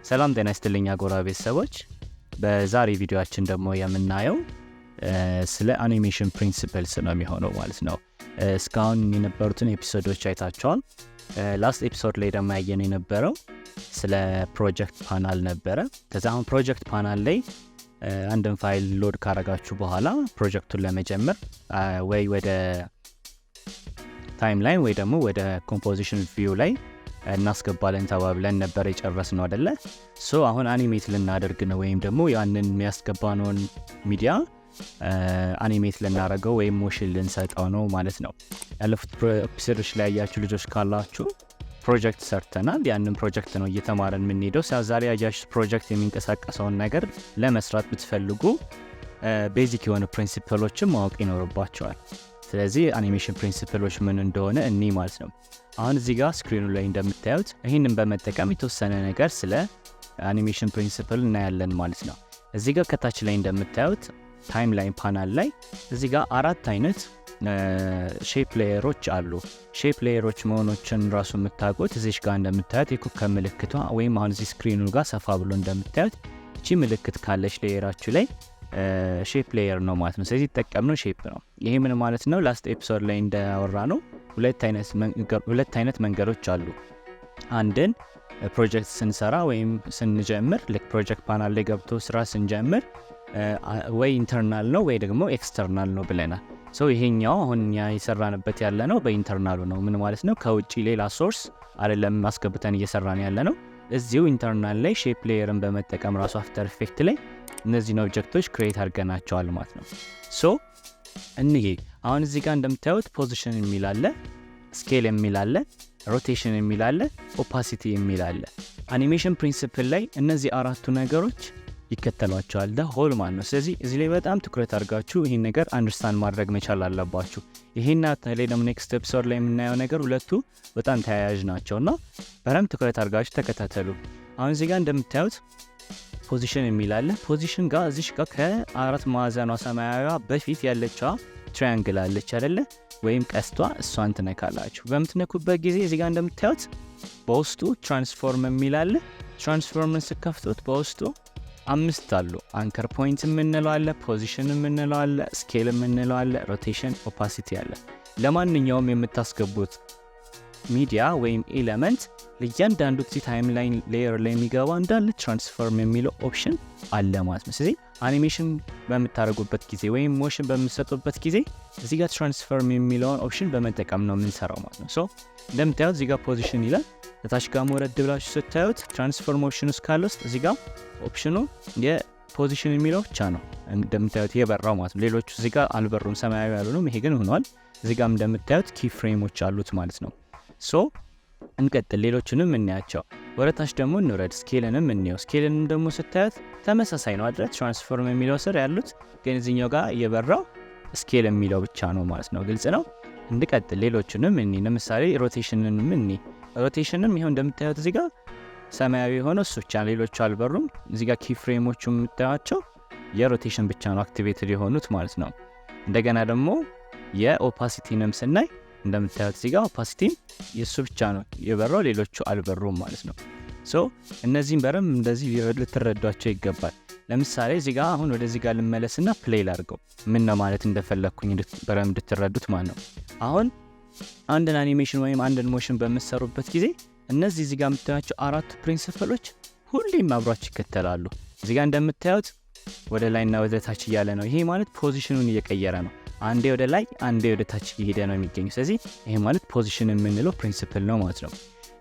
ሰላም ጤና ይስጥልኝ አጎራ ቤተሰቦች። በዛሬ ቪዲዮአችን ደግሞ የምናየው ስለ አኒሜሽን ፕሪንሲፕልስ ነው የሚሆነው ማለት ነው። እስካሁን የነበሩትን ኤፒሶዶች አይታችኋል። ላስት ኤፒሶድ ላይ ደግሞ ያየን የነበረው ስለ ፕሮጀክት ፓናል ነበረ። ከዛ አሁን ፕሮጀክት ፓናል ላይ አንድን ፋይል ሎድ ካረጋችሁ በኋላ ፕሮጀክቱን ለመጀመር ወይ ወደ ታይምላይን ወይ ደግሞ ወደ ኮምፖዚሽን ቪው ላይ እናስገባለን ተባብለን ነበር የጨረስነው አይደለ? ሶ አሁን አኒሜት ልናደርግ ነው ወይም ደግሞ ያንን የሚያስገባነውን ሚዲያ አኒሜት ልናደርገው ወይም ሞሽን ልንሰጠው ነው ማለት ነው። ያለፉት ኤፒሶዶች ላይ ያያችሁ ልጆች ካላችሁ ፕሮጀክት ሰርተናል። ያንን ፕሮጀክት ነው እየተማረን የምንሄደው። ዛሬ ያያችሁ ፕሮጀክት የሚንቀሳቀሰውን ነገር ለመስራት ብትፈልጉ ቤዚክ የሆኑ ፕሪንሲፕሎችን ማወቅ ይኖርባቸዋል። ስለዚህ አኒሜሽን ፕሪንሲፕሎች ምን እንደሆነ እኔ ማለት ነው። አሁን እዚህ ጋር ስክሪኑ ላይ እንደምታዩት ይህንን በመጠቀም የተወሰነ ነገር ስለ አኒሜሽን ፕሪንሲፕል እናያለን ማለት ነው። እዚህ ጋር ከታች ላይ እንደምታዩት ታይምላይን ፓናል ላይ እዚህ ጋር 4 አይነት ሼፕ ሌየሮች አሉ። ሼፕ ሌየሮች መሆኖችን ራሱ የምታውቁት እዚህ ጋር እንደምታዩት የኮከብ ምልክቷ ወይም አሁን እዚህ ስክሪኑ ጋር ሰፋ ብሎ እንደምታዩት እቺ ምልክት ካለች ሌየራችሁ ላይ ሼፕ ሌየር ነው ማለት ነው። ስለዚህ ተጠቀምነው ሼፕ ነው። ይሄ ምን ማለት ነው? ላስት ኤፒሶድ ላይ እንዳወራ ነው ሁለት አይነት መንገዶች አሉ። አንድን ፕሮጀክት ስንሰራ ወይም ስንጀምር ልክ ፕሮጀክት ፓናል ላይ ገብቶ ስራ ስንጀምር ወይ ኢንተርናል ነው ወይ ደግሞ ኤክስተርናል ነው ብለናል። ሶ ይሄኛው አሁን እኛ የሰራንበት ያለ ነው በኢንተርናሉ ነው። ምን ማለት ነው? ከውጪ ሌላ ሶርስ አይደለም ማስገብተን እየሰራን ያለ ነው። እዚሁ ኢንተርናል ላይ ሼፕ ሌየርን በመጠቀም ራሱ አፍተር ኢፌክት ላይ እነዚህን ኦብጀክቶች ክሬት አድርገናቸዋል ማለት ነው። ሶ እንዬ አሁን እዚህ ጋር እንደምታዩት ፖዚሽን የሚል አለ፣ ስኬል የሚል አለ፣ ሮቴሽን የሚል አለ፣ ኦፓሲቲ የሚል አለ። አኒሜሽን ፕሪንሲፕል ላይ እነዚህ አራቱ ነገሮች ይከተሏቸዋል ሆል ማለት ነው። ስለዚህ እዚህ ላይ በጣም ትኩረት አድርጋችሁ ይህን ነገር አንደርስታንድ ማድረግ መቻል አለባችሁ። ይሄና ተለይ ደግሞ ኔክስት ኤፒሶድ ላይ የምናየው ነገር ሁለቱ በጣም ተያያዥ ናቸውና በደንብ ትኩረት አድርጋችሁ ተከታተሉ። አሁን እዚህ ጋር እንደምታዩት ፖዚሽን የሚል አለ። ፖዚሽን ጋር እዚህ ጋር ከአራት ማዕዘኗ ሰማያዊዋ በፊት ያለችዋ ትራያንግል አለች አይደለ? ወይም ቀስቷ፣ እሷን ትነካላችሁ። በምትነኩበት ጊዜ እዚህ ጋር እንደምታዩት በውስጡ ትራንስፎርም የሚል አለ። ትራንስፎርምን ስከፍቱት በውስጡ 5 አሉ። አንከር ፖይንት የምንለው አለ፣ ፖዚሽን የምንለው አለ፣ ስኬል የምንለው አለ፣ ሮቴሽን፣ ኦፓሲቲ አለ። ለማንኛውም የምታስገቡት ሚዲያ ወይም ኤሌመንት ለእያንዳንዱ ታይምላይን ሌየር ላይ የሚገባ እንዳለ ትራንስፎርም የሚለው ኦፕሽን አለ ማለት ነው። ስለዚህ አኒሜሽን በምታደርጉበት ጊዜ ወይም ሞሽን በምትሰጡበት ጊዜ እዚህ ጋር ትራንስፎርም የሚለውን ኦፕሽን በመጠቀም ነው የምንሰራው ማለት ነው። ሶ እንደምታዩት እዚህ ጋር ፖዚሽን ይላል። ለታች ጋር መውረድ ብላችሁ ስታዩት ትራንስፎርም ኦፕሽን ውስጥ ካለ ውስጥ እዚህ ጋር ኦፕሽኑ የፖዚሽን የሚለው ብቻ ነው እንደምታዩት የበራው ማለት ነው። ሌሎቹ እዚህ ጋር አልበሩም፣ ሰማያዊ ያልሆኑም። ይሄ ግን ሆኗል። እዚህ ጋር እንደምታዩት ኪ ፍሬሞች አሉት ማለት ነው። ሶ እንቀጥል፣ ሌሎቹንም እናያቸው። ወረታች ደግሞ እንውረድ፣ ስኬልንም እንየው። ስኬልንም ደግሞ ስታዩት ተመሳሳይ ነው አይደል? ትራንስፎርም የሚለው ስር ያሉት ግን እዚህኛው ጋር የበራው ስኬል የሚለው ብቻ ነው ማለት ነው። ግልጽ ነው። እንቀጥል፣ ሌሎቹንም እንይ። ለምሳሌ ሮቴሽንንም እንይ። ሮቴሽንም ይሄው እንደምታዩት እዚህ ጋር ሰማያዊ የሆነው እሱ ብቻ፣ ሌሎቹ አልበሩም። እዚህ ጋር ኪ ፍሬሞቹ የምታዩቸው የሮቴሽን ብቻ ነው አክቲቬትድ የሆኑት ማለት ነው። እንደገና ደግሞ የኦፓሲቲንም ስናይ እንደምታዩት እዚህ ጋር ኦፓሲቲም የሱ ብቻ ነው የበራው፣ ሌሎቹ አልበሩም ማለት ነው። ሶ እነዚህን በረም እንደዚህ ልትረዷቸው ይገባል። ለምሳሌ እዚህ ጋር አሁን ወደዚህ ጋር ልመለስና ፕሌይ ላድርገው ምን ነው ማለት እንደፈለኩኝ በረም እንድትረዱት ማለት ነው። አሁን አንድን አኒሜሽን ወይም አንድን ሞሽን በምትሰሩበት ጊዜ እነዚህ እዚህ ጋር የምታዩቸው 4 ፕሪንሲፕሎች ሁሌም አብሯቸው ይከተላሉ። እዚህ ጋር እንደምታዩት ወደ ላይና ወደ ታች እያለ ነው። ይሄ ማለት ፖዚሽኑን እየቀየረ ነው። አንዴ ወደ ላይ አንዴ ወደ ታች እየሄደ ነው የሚገኘው። ስለዚህ ይሄ ማለት ፖዚሽን የምንለው ፕሪንሲፕል ነው ማለት ነው።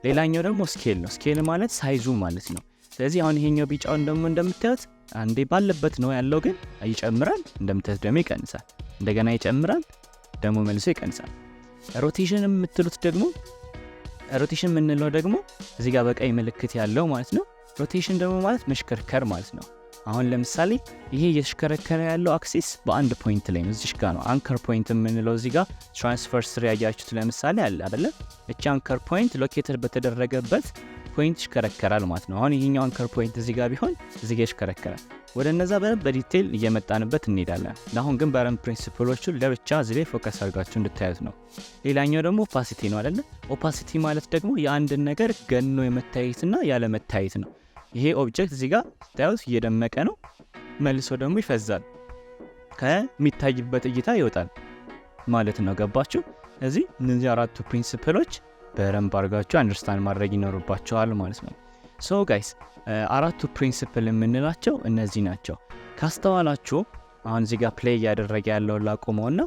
ሌላኛው ደግሞ ስኬል ነው። ስኬል ማለት ሳይዙ ማለት ነው። ስለዚህ አሁን ይሄኛው ቢጫውን ደግሞ እንደምታዩት አንዴ ባለበት ነው ያለው፣ ግን ይጨምራል፣ እንደምታዩት ደግሞ ይቀንሳል፣ እንደገና ይጨምራል፣ ደግሞ መልሶ ይቀንሳል። ሮቴሽን የምትሉት ደግሞ ሮቴሽን የምንለው ደግሞ እዚህ ጋር በቀይ ምልክት ያለው ማለት ነው። ሮቴሽን ደግሞ ማለት መሽከርከር ማለት ነው። አሁን ለምሳሌ ይሄ እየተሽከረከረ ያለው አክሲስ በአንድ ፖይንት ላይ ነው። እዚህ ጋር ነው አንከር ፖይንት የምንለው። እዚህ ጋር ትራንስቨርስ ያያችሁት ለምሳሌ አለ አይደለ? እቺ አንከር ፖይንት ሎኬትድ በተደረገበት ፖይንት ይሽከረከራል ማለት ነው። አሁን ይሄኛው አንከር ፖይንት እዚህ ጋር ቢሆን እዚህ ጋር ይሽከረከራል። ወደ እነዛ በዲቴል እየመጣንበት እንሄዳለን። አሁን ግን በረም ፕሪንሲፕሎቹ ለብቻ እዚህ ላይ ፎከስ አድርጋችሁ እንድታዩት ነው። ሌላኛው ደግሞ ኦፓሲቲ ነው አይደለ? ኦፓሲቲ ማለት ደግሞ የአንድን ነገር ገኖ የመታየትና ያለ መታየት ነው። ይሄ ኦብጀክት እዚህ ጋር ታዩት እየደመቀ ነው መልሶ ደግሞ ይፈዛል ከሚታይበት እይታ ይወጣል ማለት ነው ገባችሁ እዚህ እነዚህ አራቱ ፕሪንሲፕሎች በረም ባርጋችሁ አንደርስታንድ ማድረግ ይኖርባችኋል ማለት ነው ሶ ጋይስ አራቱ ፕሪንሲፕል የምንላቸው እነዚህ ናቸው ካስተዋላችሁ አሁን እዚህ ጋር ፕሌይ ያደረገ ያለው ላቆመውና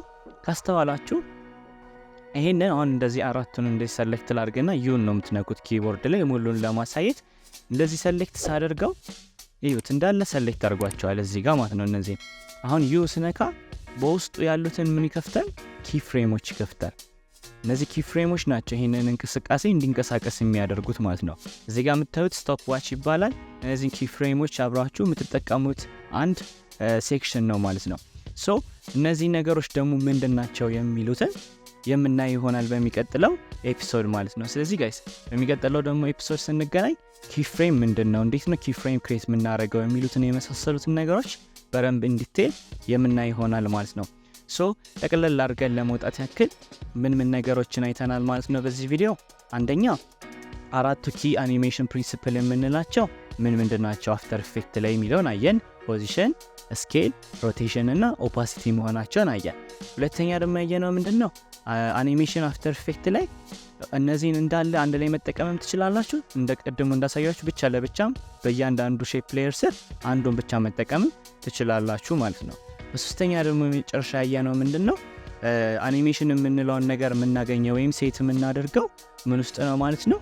ካስተዋላችሁ ይሄንን አሁን እንደዚህ አራቱን እንደዚህ ሰሌክት ላድርግና ዩን ነው የምትነኩት ኪቦርድ ላይ ሙሉን ለማሳየት እንደዚህ ሰሌክት ሳደርገው ይሁት እንዳለ ሰሌክት አድርጓቸዋል እዚህ ጋር ማለት ነው እነዚህ አሁን ዩ ስነካ በውስጡ ያሉትን ምን ይከፍታል ኪ ፍሬሞች ይከፍታል እነዚህ ኪ ፍሬሞች ናቸው ይሄንን እንቅስቃሴ እንዲንቀሳቀስ የሚያደርጉት ማለት ነው እዚህ ጋር የምታዩት ስቶፕ ዋች ይባላል እነዚህ ኪ ፍሬሞች አብራችሁ የምትጠቀሙት አንድ ሴክሽን ነው ማለት ነው ሶ እነዚህ ነገሮች ደግሞ ምንድናቸው የሚሉትን የምናይ ይሆናል በሚቀጥለው ኤፒሶድ ማለት ነው ስለዚህ ጋይስ በሚቀጥለው ደግሞ ኤፒሶድ ስንገናኝ ኪ ፍሬም ምንድነው እንዴት ነው ኪ ፍሬም ክሬት የምናደርገው የሚሉትን የመሳሰሉትን ነገሮች በደንብ ኢንዲቴል የምናይ ይሆናል ማለት ነው ሶ ጠቅለል አድርገን ለመውጣት ያክል ምን ነገሮችን አይተናል ማለት ነው በዚህ ቪዲዮ አንደኛ አራቱ ኪ አኒሜሽን ፕሪንሲፕል የምንላቸው ምንድናቸው አፍተር ኢፌክት ላይ የሚለውን አየን ፖዚሽን ስኬል ሮቴሽን እና ኦፓሲቲ መሆናቸውን አየን ሁለተኛ ደግሞ ያየነው ምንድነው አኒሜሽን አፍተር ኢፌክት ላይ እነዚህን እንዳለ አንድ ላይ መጠቀምም ትችላላችሁ እንደ ቀድሞ እንዳሳያችሁ ብቻ ለብቻም በእያንዳንዱ ሼፕ ሌየር ስር አንዱን ብቻ መጠቀም ትችላላችሁ ማለት ነው በሶስተኛ ደግሞ መጨረሻ ያየነው ምንድነው አኒሜሽን የምንለውን ነገር የምናገኘው ወይም ሴት የምናደርገው ምን ውስጥ ነው ማለት ነው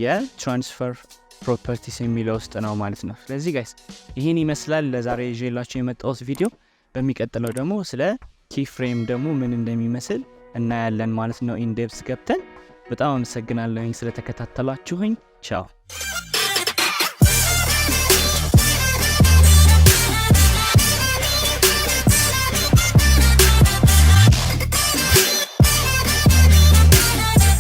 የትራንስፈር ፕሮፐርቲስ የሚለው ውስጥ ነው ማለት ነው ስለዚህ ጋይስ ይሄን ይመስላል ለዛሬ ይዤላችሁ የመጣሁት ቪዲዮ በሚቀጥለው ደግሞ ስለ ኪ ፍሬም ደግሞ ምን እንደሚመስል እናያለን ማለት ነው ኢንዴፕስ ገብተን በጣም አመሰግናለሁ ስለተከታተላችሁኝ ቻው